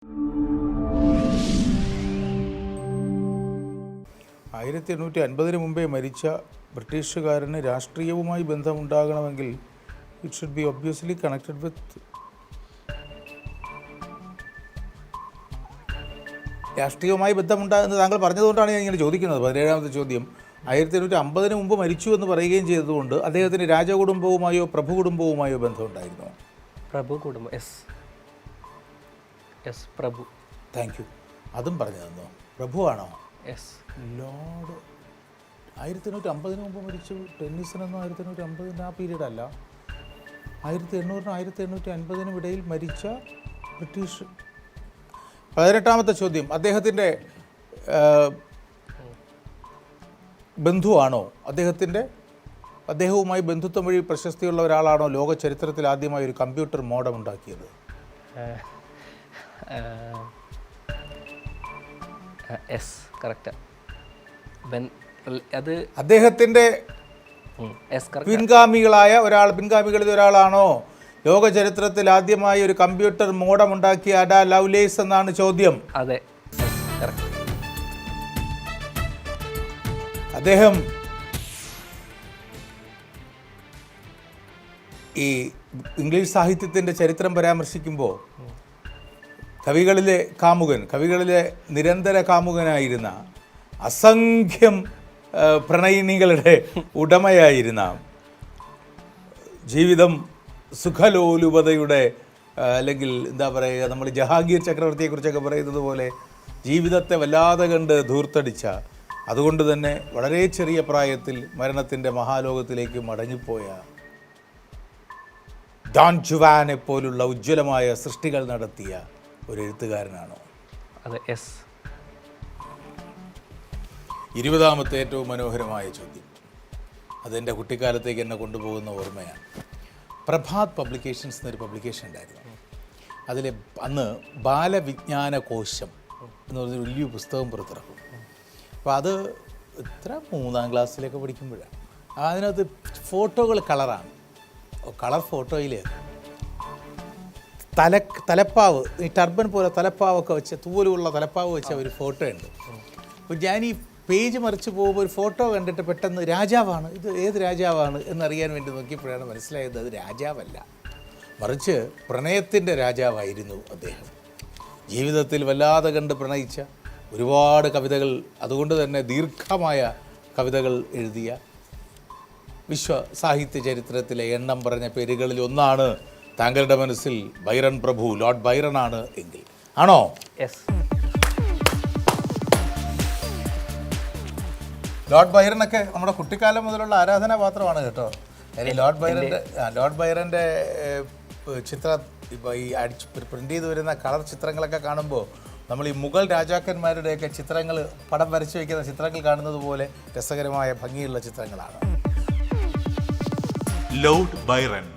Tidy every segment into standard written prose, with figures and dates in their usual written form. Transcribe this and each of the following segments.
1850 മുമ്പേ മരിച്ച ബ്രിട്ടീഷുകാരന് രാഷ്ട്രീയവുമായി ബന്ധമുണ്ടാകണമെങ്കിൽ it should be obviously connected with രാഷ്ട്രീയവുമായി ബന്ധമുണ്ടാകുന്നത് താങ്കൾ പറഞ്ഞതുകൊണ്ടാണ് ഞാൻ ഇങ്ങനെ ചോദിക്കുന്നത്. 17ാമത്തെ ചോദ്യം 1850 മുമ്പ് മരിച്ചു എന്ന് പറയുകയും ചെയ്തതുകൊണ്ട് അദ്ദേഹത്തിന് രാജകുടുംബവുമായോ പ്രഭു കുടുംബവുമായോ ബന്ധമുണ്ടായിരുന്നോ? പ്രഭു കുടുംബം. Yes Prabhu. Thank you. അതും പറഞ്ഞു തന്നോ? പ്രഭുവാണോ? യെസ്. ലോർഡ് 1850 മുമ്പ് മരിച്ചു. ടെന്നീസിനൊന്നും 1850 ആ പീരീഡ് അല്ല. 1800 1850 ഇടയിൽ മരിച്ച ബ്രിട്ടീഷ്. 18ാമത്തെ ചോദ്യം, അദ്ദേഹത്തിൻ്റെ ബന്ധുവാണോ? അദ്ദേഹവുമായി ബന്ധുത്വം വഴി പ്രശസ്തിയുള്ള ഒരാളാണോ ലോക ചരിത്രത്തിൽ ആദ്യമായി ഒരു കമ്പ്യൂട്ടർ മോഡം ഉണ്ടാക്കിയത്? Yes correct. അത് അദ്ദേഹത്തിൻ്റെ പിൻഗാമികളിൽ ഒരാളാണോ ലോക ചരിത്രത്തിൽ ആദ്യമായി ഒരു കമ്പ്യൂട്ടർ മോഡം ഉണ്ടാക്കിയ അഡ ലവ്ലേസ് എന്നാണ് ചോദ്യം. അതെ, അദ്ദേഹം ഈ ഇംഗ്ലീഷ് സാഹിത്യത്തിൻ്റെ ചരിത്രം പരാമർശിക്കുമ്പോൾ കവികളിലെ നിരന്തര കാമുകനായിരുന്ന, അസംഖ്യം പ്രണയിനികളുടെ ഉടമയായിരുന്ന, ജീവിതം സുഖലോലുപതയുടെ അല്ലെങ്കിൽ എന്താ പറയുക, നമ്മൾ ജഹാംഗീർ ചക്രവർത്തിയെക്കുറിച്ചൊക്കെ പറയുന്നത് പോലെ ജീവിതത്തെ വല്ലാതെ കണ്ട് ധൂർത്തടിച്ച, അതുകൊണ്ട് തന്നെ വളരെ ചെറിയ പ്രായത്തിൽ മരണത്തിൻ്റെ മഹാലോകത്തിലേക്ക് മടങ്ങിപ്പോയ ഡോൺ ജുവാനെ പോലുള്ള ഉജ്ജ്വലമായ സൃഷ്ടികൾ നടത്തിയ ഒരു എഴുത്തുകാരനാണോ? അതെ, യെസ്. 20ാമത്തെ ഏറ്റവും മനോഹരമായ ചോദ്യം, അതെൻ്റെ കുട്ടിക്കാലത്തേക്ക് എന്നെ കൊണ്ടുപോകുന്ന ഓർമ്മയാണ്. പ്രഭാത് പബ്ലിക്കേഷൻസ് എന്നൊരു പബ്ലിക്കേഷൻ ഉണ്ടായിരുന്നു. അതിൽ അന്ന് ബാലവിജ്ഞാന കോശം എന്ന് പറഞ്ഞൊരു വലിയ പുസ്തകം പുറത്തിറക്കും. അപ്പോൾ അത് 3ാം ക്ലാസ്സിലൊക്കെ പഠിക്കുമ്പോഴാണ്. അതിനകത്ത് ഫോട്ടോകൾ കളറാണ്. കളർ ഫോട്ടോയിൽ തലപ്പാവ്, ഈ ടർബൻ പോലെ തലപ്പാവൊക്കെ വെച്ച്, തൂവലുള്ള തലപ്പാവ് വെച്ച ഒരു ഫോട്ടോ ഉണ്ട്. അപ്പോൾ ഞാൻ ഈ പേജ് മറിച്ച് പോകുമ്പോൾ ഒരു ഫോട്ടോ കണ്ടിട്ട് പെട്ടെന്ന് രാജാവാണ്, ഇത് ഏത് രാജാവാണ് എന്നറിയാൻ വേണ്ടി നോക്കിയപ്പോഴാണ് മനസ്സിലായത് അത് രാജാവല്ല, മറിച്ച് പ്രണയത്തിൻ്റെ രാജാവായിരുന്നു അദ്ദേഹം. ജീവിതത്തിൽ വല്ലാതെ കണ്ട് പ്രണയിച്ച ഒരുപാട് കവിതകൾ, അതുകൊണ്ട് തന്നെ ദീർഘമായ കവിതകൾ എഴുതിയ, വിശ്വ സാഹിത്യ ചരിത്രത്തിലെ എണ്ണം പറഞ്ഞ പേരുകളിൽ ഒന്നാണ് താങ്കളുടെ മനസ്സിൽ ബൈറൺ പ്രഭു, ലോർഡ് ബൈറൺ ആണ് എങ്കിൽ ആണോ? യെസ്. ലോർഡ് ബൈറനൊക്കെ നമ്മുടെ കുട്ടിക്കാലം മുതലുള്ള ആരാധനാപാത്രമാണ് കേട്ടോ. ലോർഡ് ബൈറൻ്റെ ചിത്രം ഇപ്പോൾ ഈ പ്രിൻ്റ് ചെയ്ത് വരുന്ന കളർ ചിത്രങ്ങളൊക്കെ കാണുമ്പോൾ നമ്മൾ ഈ മുഗൾ രാജാക്കന്മാരുടെയൊക്കെ ചിത്രങ്ങൾ, പടം വരച്ചു വയ്ക്കുന്ന ചിത്രങ്ങൾ കാണുന്നത് പോലെ രസകരമായ ഭംഗിയുള്ള ചിത്രങ്ങളാണ്. ലോർഡ് ബൈറൺ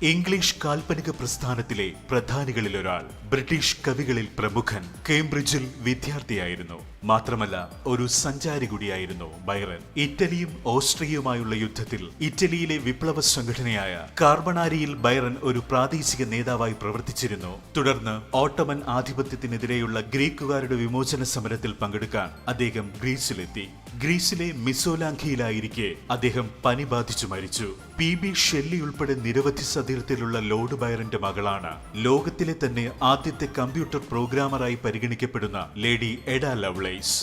ഇംഗ്ലീഷ് കാൽപ്പനിക പ്രസ്ഥാനത്തിലെ പ്രധാനികളിലൊരാൾ, ബ്രിട്ടീഷ് കവികളിൽ പ്രമുഖൻ, കേംബ്രിഡ്ജിൽ വിദ്യാർത്ഥിയായിരുന്നു. മാത്രമല്ല ഒരു സഞ്ചാരി കൂടിയായിരുന്നു ബൈറൺ. ഇറ്റലിയും ഓസ്ട്രിയയുമായുള്ള യുദ്ധത്തിൽ ഇറ്റലിയിലെ വിപ്ലവ സംഘടനയായ കാർബണാരിയിൽ ബൈറൺ ഒരു പ്രാദേശിക നേതാവായി പ്രവർത്തിച്ചിരുന്നു. തുടർന്ന് ഓട്ടോമൻ ആധിപത്യത്തിനെതിരെയുള്ള ഗ്രീക്കുകാരുടെ വിമോചന സമരത്തിൽ പങ്കെടുക്കാൻ അദ്ദേഹം ഗ്രീസിലെത്തി. ഗ്രീസിലെ മിസോലാങ്കിയിലായിരിക്കെ അദ്ദേഹം പനി ബാധിച്ചു മരിച്ചു. PB ഷെല്ലി ഉൾപ്പെടെ നിരവധി സതീർത്ഥത്തിലുള്ള ലോർഡ് ബൈറന്റെ മകളാണ് ലോകത്തിലെ തന്നെ ആദ്യത്തെ കമ്പ്യൂട്ടർ പ്രോഗ്രാമറായി പരിഗണിക്കപ്പെടുന്ന ലേഡി എഡ ലവ്ലേസ്.